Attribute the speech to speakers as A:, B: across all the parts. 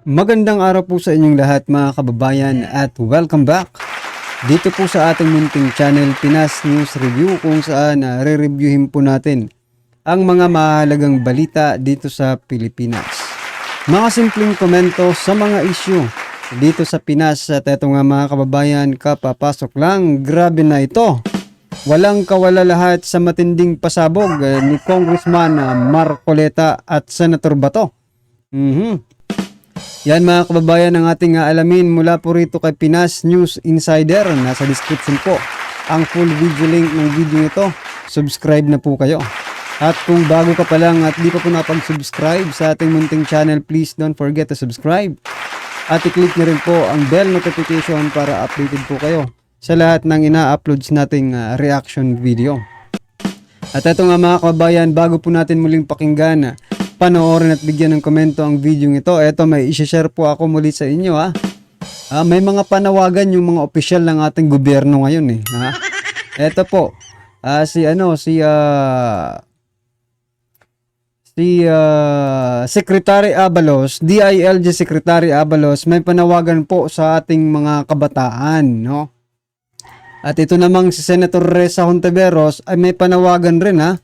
A: Magandang araw po sa inyong lahat mga kababayan at welcome back dito po sa ating munting channel Pinas News Review, kung saan re-reviewin po natin ang mga mahalagang balita dito sa Pilipinas. Mga simpleng komento sa mga issue dito sa Pinas. At eto nga mga kababayan, kapapasok lang, grabe na ito. Walang kawala lahat sa matinding pasabog ni Congressman Marcoleta at Senator Bato. Yan mga kababayan ang ating alamin mula po rito kay Pinas News Insider. Nasa description po ang full video link ng video ito. Subscribe na po kayo. At kung bago ka pa lang at di pa po napag-subscribe sa ating munting channel, please don't forget to subscribe. At i-click na rin po ang bell notification para updated po kayo sa lahat ng ina-uploads nating reaction video. At ito nga mga kababayan, bago po natin muling pakinggan, panoorin at bigyan ng komento ang video ito. Ito, may i-share po ako muli sa inyo ha. May mga panawagan yung mga opisyal ng ating gobyerno ngayon eh. Ito po, Secretary Abalos, DILG Secretary Abalos, may panawagan po sa ating mga kabataan, no? At ito namang si Senator Ressa Hontiveros ay may panawagan rin ha.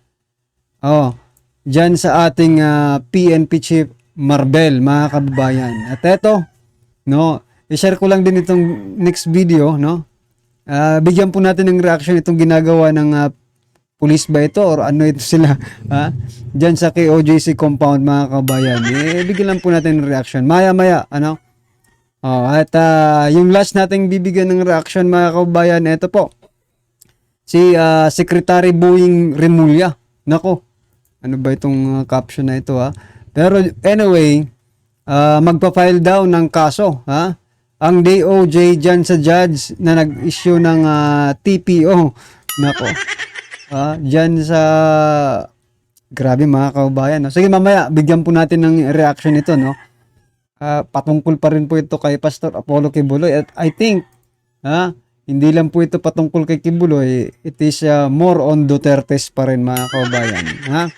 A: Diyan sa ating PNP Chief Marbel, mga kababayan. At eto, no, i-share ko lang din itong next video, no. Bigyan po natin ng reaction itong ginagawa ng police ba ito or ano ito sila, diyan sa KOJC compound, mga kababayan. Bigyan lang po natin ng reaction. Maya-maya, ano. At yung last nating bibigyan ng reaction, mga kababayan, ito po. Si Secretary Boying Remulla. Nako. Ano ba itong caption na ito ha? Pero anyway, magpa-file daw ng kaso ha? Ang DOJ dyan sa judge na nag-issue ng TPO. Nako. Dyan sa... Grabe mga kababayan. No? Sige mamaya, bigyan po natin ng reaction ito. No? Patungkol pa rin po ito kay Pastor Apollo Kibuloy. At I think, hindi lang po ito patungkol kay Kibuloy. It is more on Duterte's pa rin mga kababayan. Ha?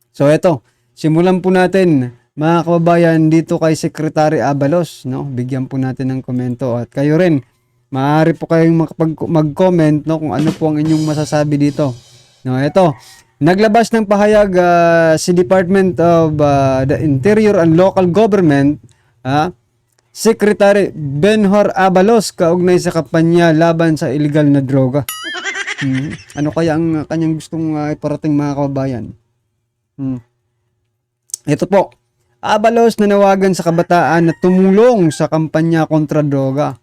A: So eto, simulan po natin mga kababayan dito kay Secretary Abalos, no? Bigyan po natin ng komento at kayo rin, maaari po kayong mag-comment, no, kung ano po ang inyong masasabi dito. No, eto, naglabas ng pahayag si Department of the Interior and Local Government, Secretary Benhur Abalos, kaugnay sa kampanya laban sa illegal na droga. Ano kaya ang kanyang gustong iparating mga kababayan? Ito po, Abalos nanawagan sa kabataan na tumulong sa kampanya kontra droga.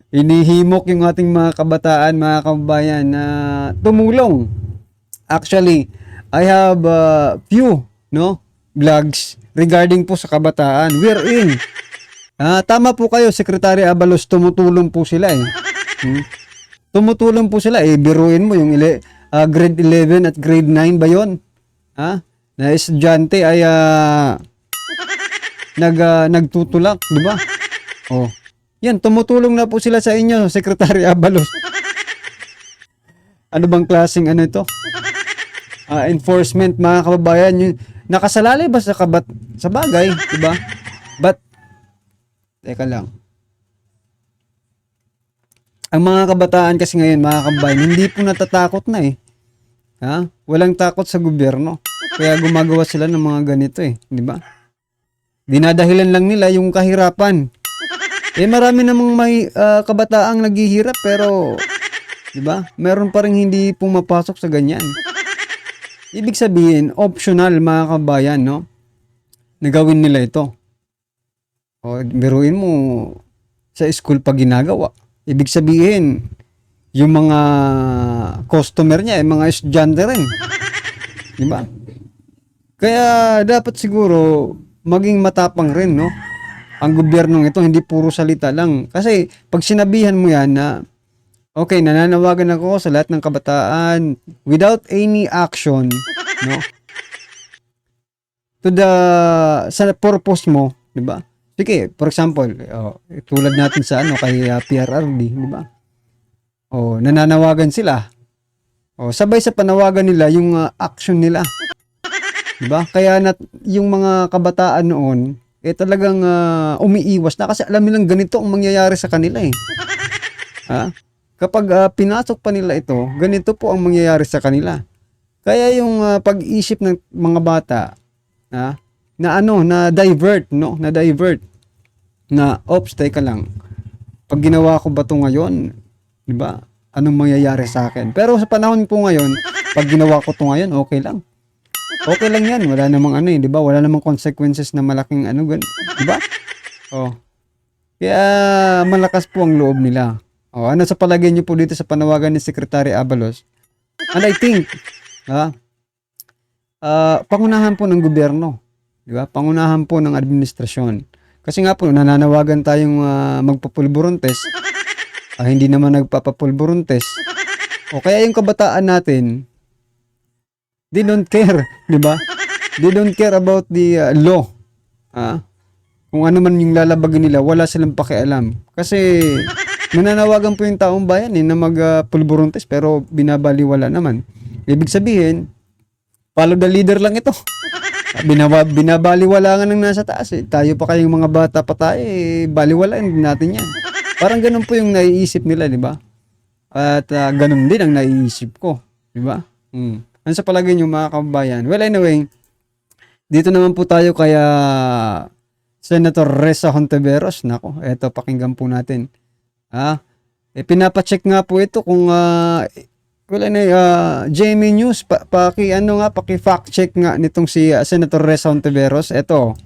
A: Inihimok yung ating mga kabataan, mga kababayan, na tumulong. Actually, I have a few vlogs regarding po sa kabataan. We're in. Tama po kayo, Secretary Abalos, tumutulong po sila eh. Tumutulong po sila eh. Biruin mo yung grade 11 at grade 9 ba yun? Na estudyante ay nagtutulak, di ba? Yan, tumutulong na po sila sa inyo, Secretary Abalos. Ano bang klaseng ano ito? Enforcement, mga kababayan, yun, nakasalalay ba sa bagay, di ba? But teka lang. Ang mga kabataan kasi ngayon, mga kababayan, hindi po natatakot na eh. Walang takot sa gobyerno. Kaya gumagawa sila ng mga ganito eh, di ba? Dinadahilan lang nila yung kahirapan. Marami namang may kabataang naghihirap pero, di ba? Meron pa rin hindi pumapasok sa ganyan. Ibig sabihin, optional mga kabayan, no? Nagawin nila ito. Biruin mo sa school pa ginagawa. Ibig sabihin, yung mga customer niya, mga estudyante rin. Diba? Kaya dapat siguro maging matapang rin, no? Ang gobyernong ito, hindi puro salita lang. Kasi pag sinabihan mo yan na, okay, nananawagan ako sa lahat ng kabataan without any action, no? Sa purpose mo, diba? Sige, for example, tulad natin sa kay PRRD, diba? Nananawagan sila. Sabay sa panawagan nila yung action nila. Diba? Kaya yung mga kabataan noon, talagang umiiwas na kasi alam nilang ganito ang mangyayari sa kanila eh. Ha? Kapag pinasok pa nila ito, ganito po ang mangyayari sa kanila. Kaya yung pag-isip ng mga bata, na divert, no? Na divert. Na, ops, teka lang. Pag ginawa ko ba ito ngayon, di ba? Anong mangyayari sa akin? Pero sa panahon po ngayon, pag ginawa ko ito ngayon, okay lang. Okay lang yan. Wala namang di ba? Wala namang consequences na malaking di ba? Oh. Kaya malakas po ang loob nila. Oh, ano sa palagay niyo po dito sa panawagan ni Secretary Abalos? And I think, pangunahan po ng gobyerno, di ba? Pangunahan po ng administrasyon. Kasi nga po, nananawagan tayong magpapulburon test. Hindi naman nagpapapulburon test. O kaya yung kabataan natin, they don't care, di ba? They don't care about the law. Kung ano man yung lalabagin nila, wala silang pakialam. Kasi nananawagan po yung taong bayan na magpulburon test pero binabaliwala naman. Ibig sabihin, follow the leader lang ito. Binabaliwala nga ng nasa taas eh. Tayo pa kayong mga bata pa tayo baliwalain din natin yan. Parang ganun po yung naiisip nila, di ba? At ganun din ang naiisip ko, di ba? Ano sa palagay nyo mga kababayan? Well, anyway, dito naman po tayo kaya Senator Ressa Hontiveros. Nako, eto pakinggan po natin. Pinapacheck nga po ito kung GMA News, paki-fact check nga nitong si Senator Ressa Hontiveros. Ito.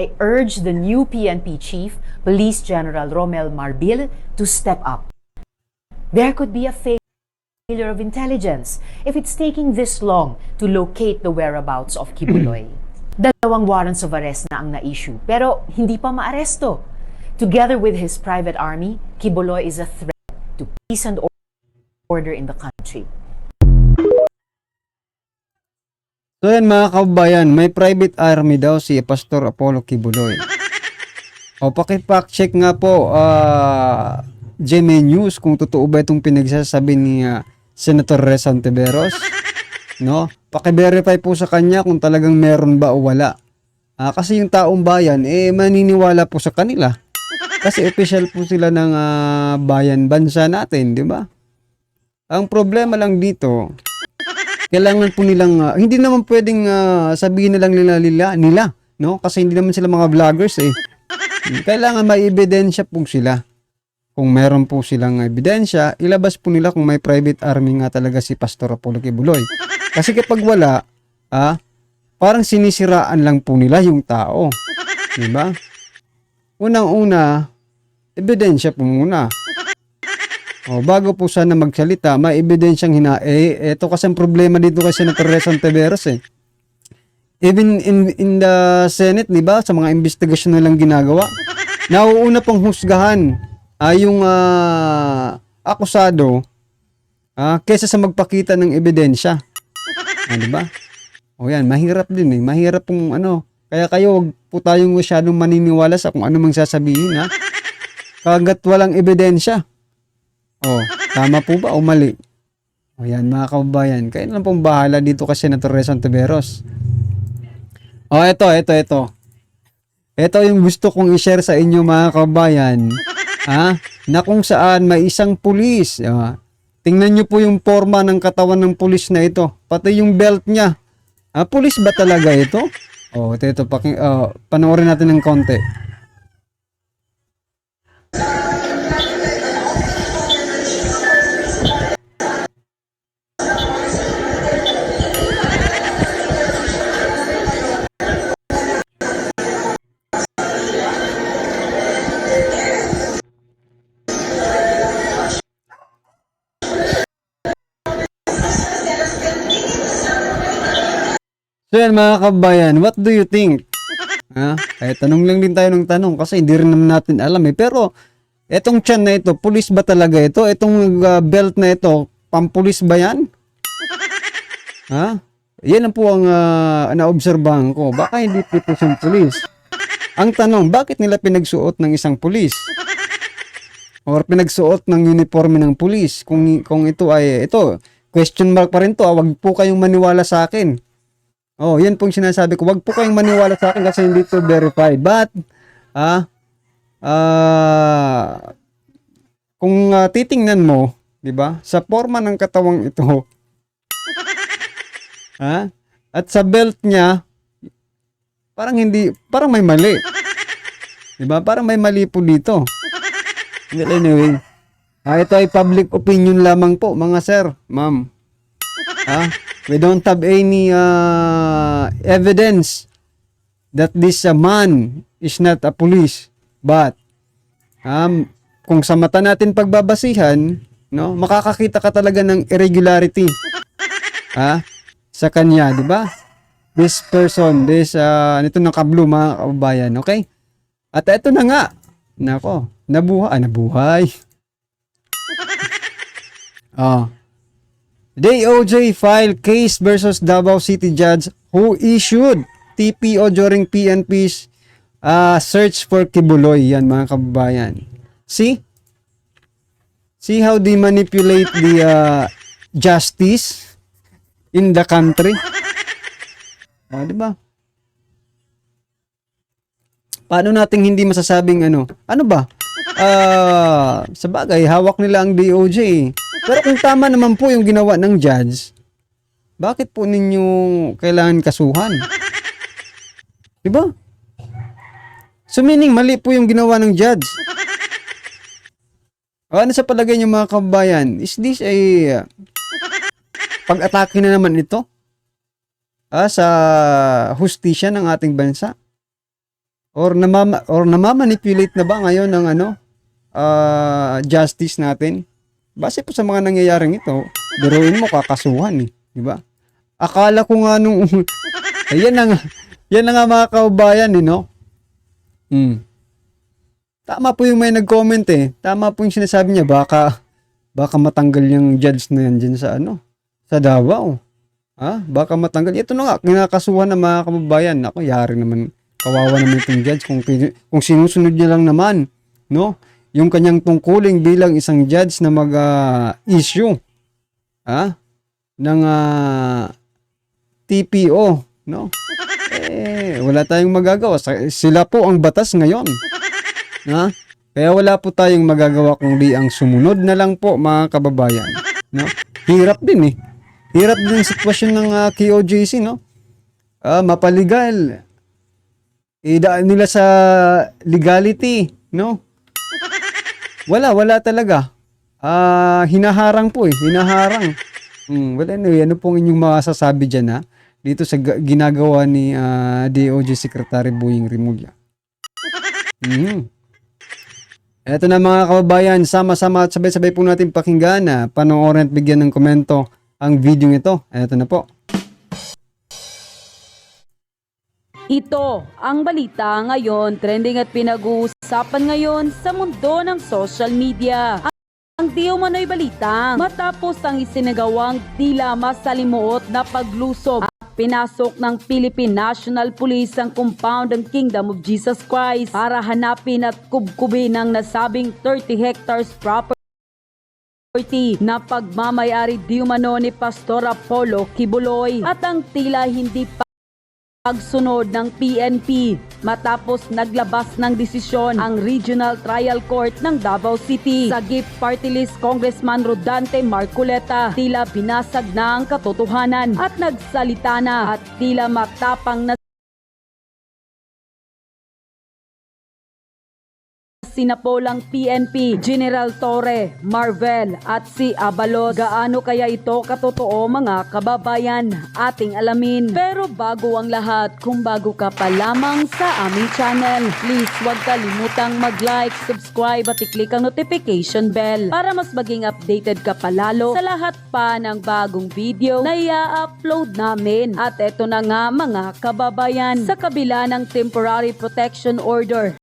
B: I urge the new PNP Chief, Police General Romel Marbil, to step up. There could be a failure of intelligence if it's taking this long to locate the whereabouts of Kibuloy. Dalawang warrants of arrest na ang na-issue, pero hindi pa maaresto. Together with his private army, Kibuloy is a threat to peace and order in the country.
A: So yan mga kababayan, may private army daw si Pastor Apollo Kibuloy. Paki-fact check nga po GMA News kung totoo ba itong pinagsasabi ni Senator Ressa Hontiveros. No? Paki-verify po sa kanya kung talagang meron ba o wala. Kasi yung taong bayan maniniwala po sa kanila. Kasi official po sila ng bayan bansa natin, di ba? Ang problema lang dito, kailangan po nilang, hindi naman pwedeng sabihin na lang nila, no? Kasi hindi naman sila mga vloggers eh. Kailangan may ebidensya po sila. Kung meron po silang ebidensya, ilabas po nila kung may private army nga talaga si Pastor Apollo Kibuloy. Kasi kapag wala, parang sinisiraan lang po nila yung tao. Diba? Unang-una, ebidensya po muna. Bago po sana magsalita, may ebidensyang ito kasi ang problema dito kay Senator Ressa Hontiveros eh. Even in the Senate, di ba, sa mga investigasyon na lang ginagawa, nauuna pang husgahan yung akusado kaysa sa magpakita ng ebidensya. Di ba? Yan, mahirap din eh. Mahirap pong Kaya kayo, wag po tayong masyadong maniniwala sa kung ano mang sasabihin kagat walang ebidensya. Tama po ba o mali? Yan mga kababayan. Kayo lang pong bahala dito kay Senator Ressa Hontiveros. Ito. Ito yung gusto kong i-share sa inyo mga kababayan. Na kung saan may isang pulis. Tingnan nyo po yung forma ng katawan ng pulis na ito. Pati yung belt niya. Pulis ba talaga ito? Ito. Panoorin natin ng konti. So yan mga kabayan, what do you think? Tanong lang din tayo ng tanong kasi hindi rin naman natin alam eh. Pero etong tiyan na ito, pulis ba talaga ito? Etong belt na ito, pampulis ba yan? Yan ang po ang naobserbahan ko. Baka hindi po siyang pulis. Ang tanong, bakit nila pinagsuot ng isang pulis? Or pinagsuot ng uniforme ng pulis? Kung ito ay, question mark pa rin to. Huwag po kayong maniwala sa akin. Oh, yan pong sinasabi ko. Wag po kayong maniwala sa akin kasi hindi to verified. But, kung titingnan mo, 'di ba? Sa forma ng katawang ito, at sa belt niya, parang may mali. 'Di ba? Parang may mali po dito. Well, anyway, ito ay public opinion lamang po, mga sir, ma'am. We don't have any evidence that this man is not a police. But kung sa mata natin pagbabasihan, no, makakakita ka talaga ng irregularity sa kanya, di ba? This person, nito naka-blue, mga kababayan, okay? At ito na nga, nako, nabuhay. DOJ file case versus Davao City judge who issued TPO during PNP's search for Kibuloy. Yan, mga kababayan. See how they manipulate the justice in the country. Di ba? Paano nating hindi masasabing ano ba? Sa bagay, hawak nila ang DOJ. Pero kung tama naman po yung ginawa ng judge, bakit po ninyo kailangan kasuhan? Di ba? So meaning, mali po yung ginawa ng judge. Ano sa palagay niyo, mga kababayan? Is this a pag-atake na naman ito sa hustisya ng ating bansa? Or namamanipulate na ba ngayon ng justice natin? Base po sa mga nangyayaring ito, biruin mo, kakasuhan di ba? Akala ko nga nung yan na nga mga kababayan, no? Tama po yung may nag-comment Tama po yung sinasabi niya, baka matanggal yung judge na yan dyan sa sa Davao. Baka matanggal. Ito na nga, kinakasuhan ng mga kababayan. Ako, yari naman, kawawa naman itong judge kung sinusunod niya lang naman, no? Yung kanyang tungkuling bilang isang judge na mag-issue ng TPO, no? Wala tayong magagawa. Sila po ang batas ngayon. Kaya wala po tayong magagawa kundi ang sumunod na lang po, mga kababayan, no? Hirap din Hirap din ang sitwasyon ng KOJC, no? Mapaligal. Idaan nila sa legality, no? Wala talaga. Hinaharang po hinaharang. Anyway, ano pong inyong masasabi dyan dito sa ginagawa ni DOJ Secretary Boying Rimulya? Eto na, mga kababayan, sama-sama at sabay-sabay po natin pakinggan panoorin at bigyan ng komento ang video ito. Eto na po.
C: Ito ang balita ngayon, trending at pinag-uusapan ngayon sa mundo ng social media. Ang di umano'y balita matapos ang isinagawang tila masalimuot na paglusob at pinasok ng Philippine National Police ang compound ng Kingdom of Jesus Christ para hanapin at kubkubin ang nasabing 30 hectares property na pagmamayari di umano ni Pastor Apollo Kibuloy at ang tila hindi pagsunod ng PNP matapos naglabas ng desisyon ang Regional Trial Court ng Davao City. Sa Gift Party List Congressman Rodante Marcoleta, tila binasag na ang katotohanan at nagsalita na at tila matapang na sinapolang PNP, General Torre, Marvel at si Abalos. Gaano kaya ito katotoo, mga kababayan? Ating alamin. Pero bago ang lahat, kung bago ka pa lamang sa aming channel, please huwag kalimutang mag-like, subscribe at i-click ang notification bell para mas maging updated ka palalo sa lahat pa ng bagong video na i-upload namin. At eto na nga, mga kababayan, sa kabila ng temporary protection order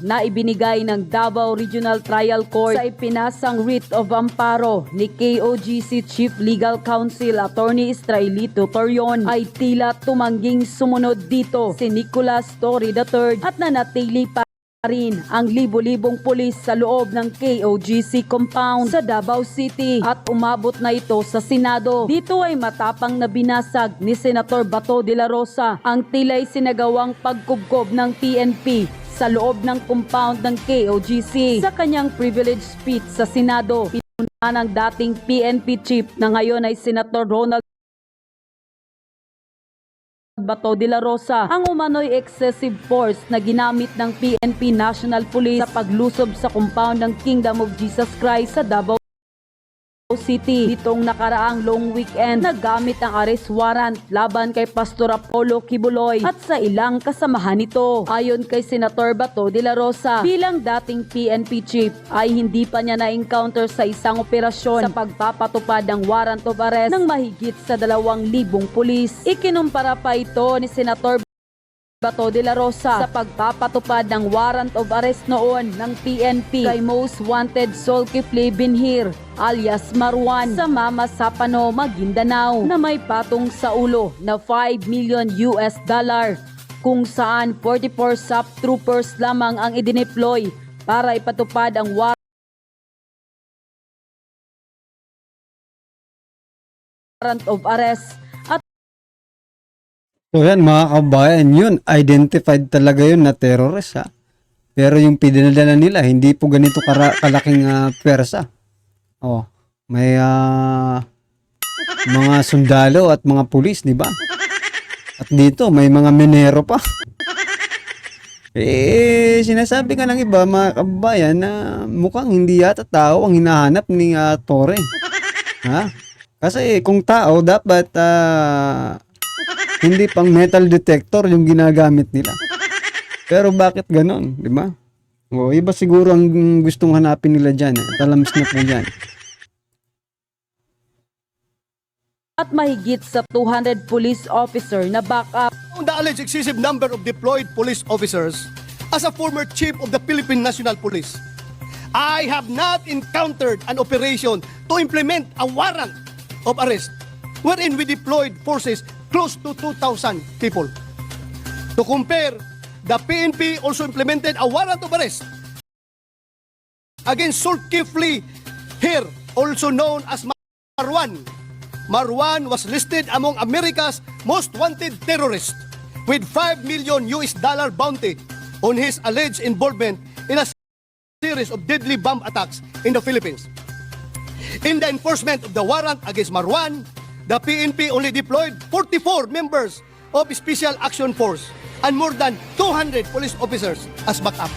C: na ibinigay ng Davao Regional Trial Court sa ipinasang writ of amparo ni KOJC Chief Legal Counsel Attorney Israelito Torion, ay tila tumangging sumunod dito si Nicolas Torre III at nanatili pa rin ang libo-libong pulis sa loob ng KOGC compound sa Davao City at umabot na ito sa Senado. Dito ay matapang na binasag ni Senator Bato de la Rosa ang tila'y sinagawang pagkubkob ng PNP sa loob ng compound ng KOGC. Sa kanyang privilege speech sa Senado, pinuna ng dating PNP chief na ngayon ay Senator Ronald Bato de la Rosa ang umano'y excessive force na ginamit ng PNP National Police sa paglusob sa compound ng Kingdom of Jesus Christ sa Davao City. Itong nakaraang long weekend, nagamit ang arrest warrant laban kay Pastor Apollo Kibuloy at sa ilang kasamahan nito. Ayon kay Senator Bato de la Rosa, bilang dating PNP chief ay hindi pa niya na-encounter sa isang operasyon sa pagpapatupad ng warrant of arrest ng mahigit sa 2,000 pulis. Ikinumpara pa ito ni Senator Bato de la Rosa sa pagpapatupad ng warrant of arrest noon ng PNP kay most wanted Solkifli Binhir alias Marwan sa Mama Sapano, Maguindanao na may patong sa ulo na $5 million kung saan 44 SAP troopers lamang ang idineploy para ipatupad ang warrant of arrest.
A: So yan mga kabayan, yun, identified talaga yun na terrorist ha. Pero yung pinadala nila, hindi po ganito kalaking pwersa. Oh, may mga sundalo at mga pulis, di ba? At dito, may mga menero pa. Sinasabi ka ng iba, mga kabayan, na mukhang hindi yata tao ang hinahanap ni Torre. Ha? Kasi kung tao, dapat hindi pang metal detector yung ginagamit nila. Pero bakit ganon, di ba? O, iba siguro ang gustong hanapin nila dyan. Talamis na po yan.
C: At mahigit sa 200 police officer na backup
D: On the alleged excessive number of deployed police officers, as a former chief of the Philippine National Police, I have not encountered an operation to implement a warrant of arrest wherein we deployed forces close to 2,000 people. To compare, the PNP also implemented a warrant of arrest against Zulkifli here, also known as Marwan. Marwan was listed among America's most wanted terrorists with $5 million bounty on his alleged involvement in a series of deadly bomb attacks in the Philippines. In the enforcement of the warrant against Marwan, the PNP only deployed 44 members of Special Action Force and more than 200 police officers as backup.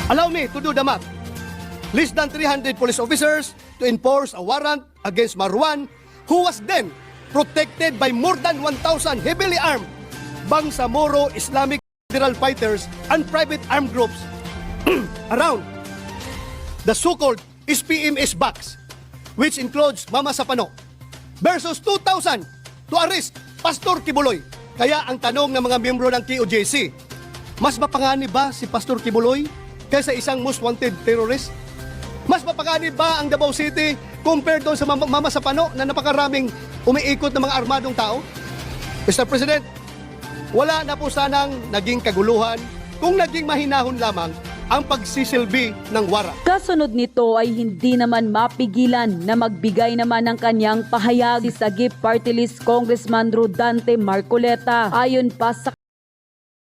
D: Allow me to do the math. Less than 300 police officers to enforce a warrant against Marwan, who was then protected by more than 1,000 heavily armed Bangsamoro Islamic Federal fighters and private armed groups around the so-called SPMS box, which includes Mama Sapano, versus 2,000 to arrest Pastor Kibuloy. Kaya ang tanong ng mga miyembro ng KOJC, mas mapanganib ba si Pastor Kibuloy kaysa isang most wanted terrorist? Mas mapanganib ba ang Davao City compared doon sa Mama Sapano na napakaraming umiikot ng mga armadong tao? Mr. President, wala na po sanang naging kaguluhan kung naging mahinahon lamang ang pagsisilbi ng warrant.
C: Kasunod nito ay hindi naman mapigilan na magbigay naman ng kanyang pahayag si Sagip Party List Congressman Rodante Marcoleta. Ayon pa sa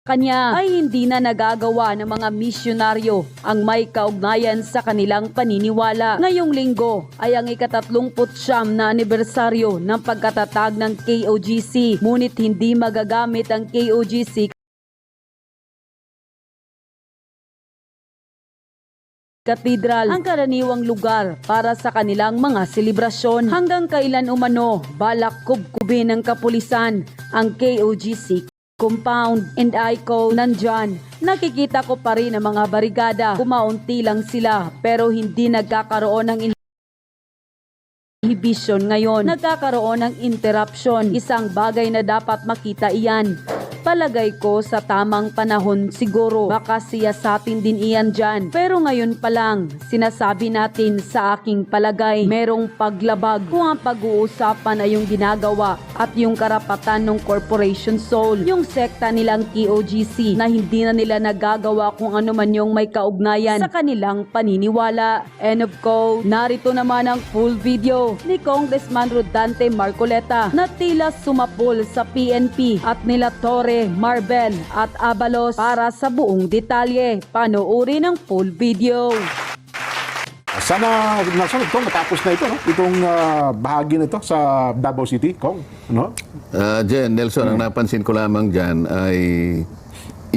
C: kanya ay hindi na nagagawa ng mga misyonaryo ang may kaugnayan sa kanilang paniniwala. Ngayong linggo ay ang ika-39 na anibersaryo ng pagkatatag ng KOGC, ngunit hindi magagamit ang KOGC Katedral ang karaniwang lugar para sa kanilang mga selebrasyon. Hanggang kailan umano balak kubkubin ng kapulisan ang KOGC compound, and Aiko nandyan. Nakikita ko pa rin ang mga barigada, kumaunti lang sila pero hindi nagkakaroon ng inhibition ngayon. Nagkakaroon ng interruption, isang bagay na dapat makita iyan. Palagay ko sa tamang panahon siguro baka siyasatin din iyan dyan. Pero ngayon pa lang, sinasabi natin sa aking palagay, merong paglabag kung ang pag-uusapan ay yung ginagawa at yung karapatan ng Corporation Soul, yung sekta nilang KOGC na hindi na nila nagagawa kung ano man yung may kaugnayan sa kanilang paniniwala. End of quote. Narito naman ang full video ni Congressman Rodante Marcoleta na tila sumapol sa PNP at nila Torre, Marbel at Abalos para sa buong detalye. Panoorin ang full video.
E: Sana nasunod ko matapos na ito, no? Itong bahagi na ito sa Davao City, Kong. Ano?
F: Jen, Nelson, ang napansin ko lamang dyan ay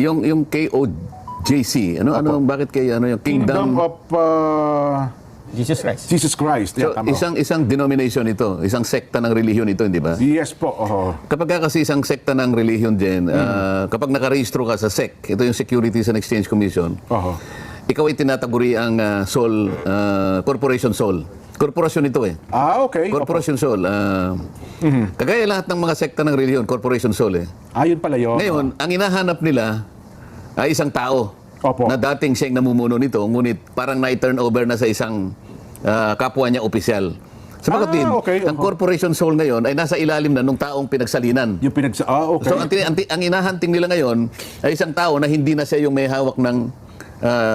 F: yung KOJC. Bakit kay yung
E: Kingdom
F: Kingdom?
E: of
G: Jesus Christ.
E: Jesus Christ.
F: So,
E: Yeah, tama.
F: isang denomination ito, isang sekta ng relihiyon ito, hindi ba?
E: Yes po.
F: Kapag ka kasi isang sekta ng relihiyon, Jen, kapag nakarehistro ka sa SEC, ito yung Securities and Exchange Commission, ikaw ay tinataguri ang Corporation Soul. Korporasyon ito eh.
E: Okay.
F: Corporation Soul. Kagaya lahat ng mga sekta ng relihiyon, Corporation Soul eh.
E: Yun pala yun.
F: Ngayon, ang hinahanap nila ay isang tao
E: Opo.
F: na dating siyang namumuno nito, ngunit parang na-turn over na sa isang kapwa niya opisyal. Sabagat din,
E: okay.
F: ang Corporation Soul ngayon ay nasa ilalim na nung taong pinagsalinan.
E: Yung okay.
F: So, ang inahanting nila ngayon ay isang tao na hindi na siya yung may hawak ng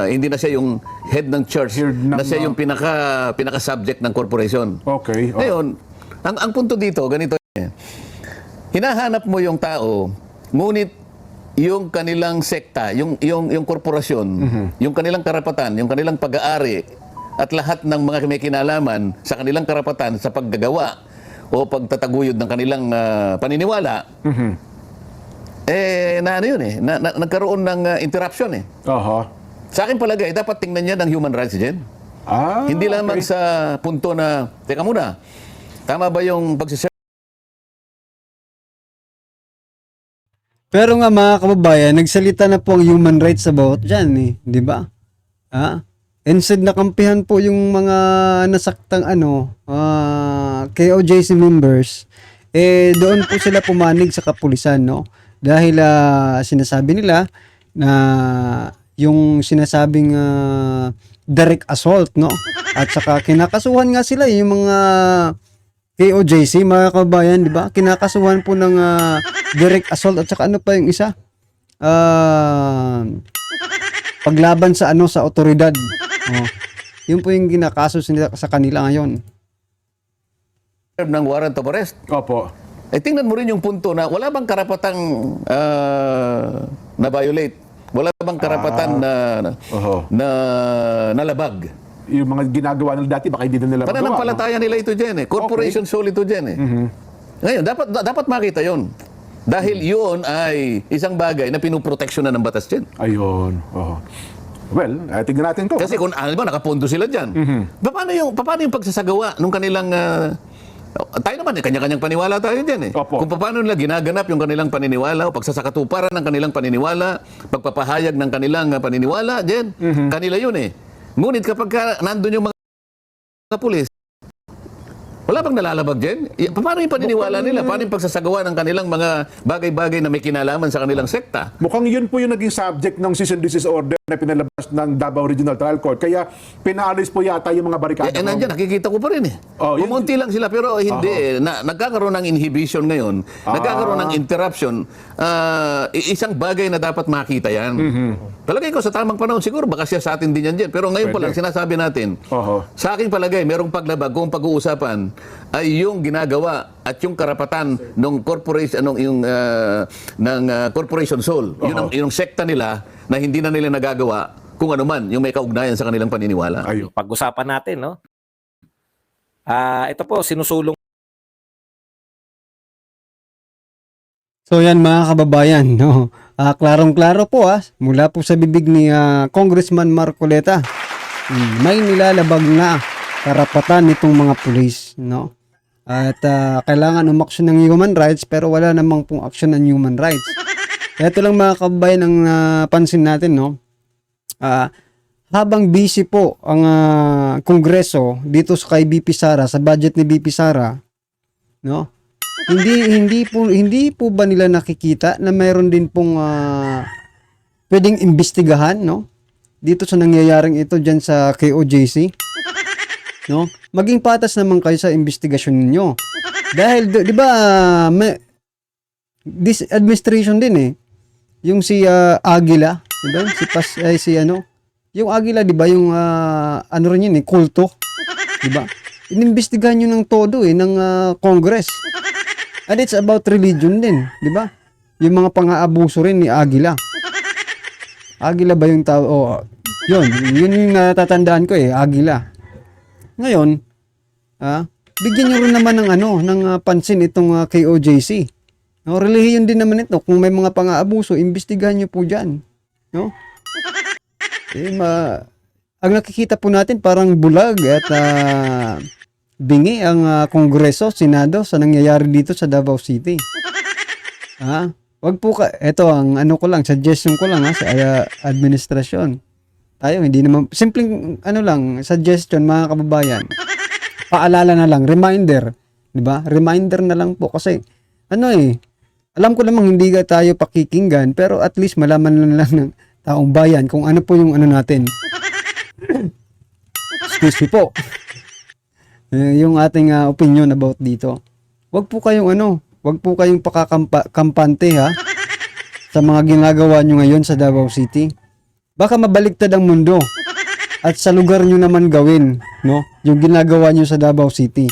F: hindi na siya yung head ng church,
E: Head ng,
F: na siya yung pinaka-subject ng corporation.
E: Okay.
F: Ngayon, ang punto dito, ganito eh. Hinahanap mo yung tao, ngunit yung kanilang sekta, yung korporasyon, yung kanilang karapatan, yung kanilang pag-aari, at lahat ng mga may kinalaman sa kanilang karapatan sa paggagawa o pagtataguyod ng kanilang paniniwala, nagkaroon ng interruption eh. Sa akin palagay, dapat tingnan niya ng human rights din. Hindi lamang
E: okay.
F: sa punto na, teka muna, tama ba yung
A: Pero nga mga kababayan, nagsalita na po ang human rights about dyan eh, di ba? Instead na kampihan po yung mga nasaktang KOJC members, doon po sila pumanig sa kapulisan, no? Dahil sinasabi nila na yung sinasabing direct assault, no? At saka kinakasuhan nga sila yung mga KOJC, mga kabayan, di ba? Kinakasuhan po ng direct assault at saka ano pa yung isa? Paglaban sa sa otoridad. Yun po yung ginakaso sa kanila ngayon.
F: ng warrant of arrest?
E: Opo.
F: Tingnan mo rin yung punto na wala bang karapatang na-violate? Wala bang karapatan na nalabag?
E: Yung mga ginagawa nila dati, baka hindi na nila magawa.
F: Pananampalataya nila ito dyan eh. Corporation Soul ito dyan eh. Ngayon, dapat makita yon. Dahil yun ay isang bagay na pinuproteksyon na ng batas dyan.
E: Ayun. Well, tingnan natin to.
F: Kasi kung alam mo, nakapondo sila dyan. Paano yung pagsasagawa nung kanilang... tayo naman, kanya-kanyang paniwala tayo dyan eh.
E: Opo.
F: Kung paano nila ginaganap yung kanilang paniniwala o pagsasakatuparan ng kanilang paniniwala, pagpapahayag ng kanilang paniniwala, dyan, kanila yun eh. Ngunit kapag nandun yung mga pulis, wala bang nalalabag dyan? Paano yung paniniwala nila? Paano yung pagsasagawa ng kanilang mga bagay-bagay na may kinalaman sa kanilang sekta?
E: Mukhang yun po yung naging subject ng cease and desist order na pinalabas ng Davao Regional Trial Court. Kaya pinaalis po yata yung mga barikada.
F: Nandiyan, nakikita ko pa rin eh. Pumunti lang sila pero hindi eh. Nagkakaroon ng inhibition ngayon. Nagkakaroon ng interruption. Isang bagay na dapat makita yan. Palagay ko sa tamang panahon siguro baka siya sa atin din yan dyan. Pero ngayon pa lang sinasabi natin, sa aking palagay merong paglabag kung pag-uusapan ay yung ginagawa at yung karapatan ng corporation ng Corporation Soul. Yun ang sekta nila na hindi na nila nagagawa kung ano man yung may kaugnayan sa kanilang paniniwala.
G: Pag-usapan natin, no? Ito po, sinusulong.
A: So yan mga kababayan, no? Klarong-klaro po mula po sa bibig ni Congressman Marcoleta. May nilalabag na karapatan nitong mga pulis, no? At kailangan umaksyon ng human rights pero wala namang pong aksyon ng human rights. Ito lang mga kababayan ang pansin natin, no? Habang busy po ang Kongreso dito kay BP Sara, sa budget ni BP Sara, no? Hindi po ba nila nakikita na mayroon din pong pwedeng imbestigahan, no? Dito sa nangyayaring ito diyan sa KOJC, no? Maging patas naman kayo sa investigasyon ninyo. Dahil 'di ba this administration din eh. Yung si Aguila, 'di ba? Yung Aguila 'di ba yung ano rin yun eh, kulto, 'di ba? Inimbestigahan niyo ng todo eh ng Congress. And it's about religion din, 'di ba? Yung mga pang-aabuso rin ni Aguila. Aguila ba yung tao? Oh, yun yung natatandaan ko eh, Aguila. Ngayon, bigyan niyo rin naman ng pansin itong KOJC. No, relihiyon din naman ito. Kung may mga pang-aabuso, imbestigahan niyo po diyan, no? Ang nakikita po natin parang bulag at bingi ang Kongreso, Senado sa nangyayari dito sa Davao City. Wag po ito ang suggestion ko lang sa administrasyon. Tayo hindi naman simpleng suggestion mga kababayan. Paalala na lang, reminder, 'di ba? Reminder na lang po kasi alam ko namang hindi tayo pakikinggan pero at least malaman na lang ng taong bayan kung ano po yung natin. Excuse me po. Yung ating opinion about dito. Wag po kayong pakakampante sa mga ginagawa nyo ngayon sa Davao City. Baka mabaligtad ang mundo at sa lugar nyo naman gawin, no? Yung ginagawa nyo sa Davao City.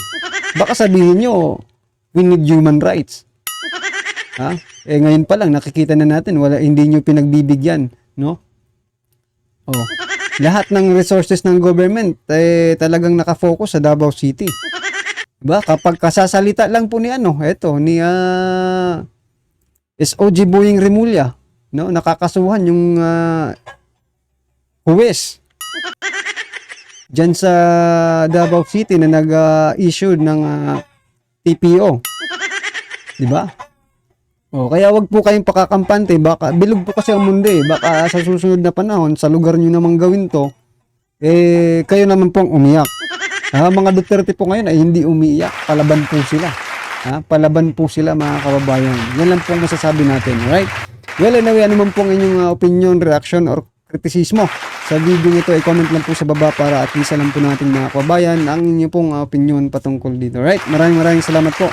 A: Baka sabihin nyo, we need human rights. Ngayon pa lang nakikita na natin hindi nyo pinagbibigyan, no? Lahat ng resources ng government talagang nakafocus sa Davao City. Diba? Kapag kasasalita lang po ni SOG Boying Remulla, no? Nakakasuhan yung huwes diyan sa Davao City na nag-issue ng TPO. Diba? Kaya wag po kayong pakakampante, baka bilog po kasi ang mundo eh. Baka sa susunod na panahon, sa lugar nyo namang gawin to, kayo naman pong umiyak. Mga Duterte po ngayon ay hindi umiiyak, palaban po sila. Palaban po sila mga kababayan. Yan lang po ang masasabi natin, right? Well, anyway, ano man po ang inyong opinion, reaction, or kritisismo sa video nito, i-comment lang po sa baba para at least alam po natin mga kababayan ang inyong pong opinion patungkol dito, right? Maraming salamat po.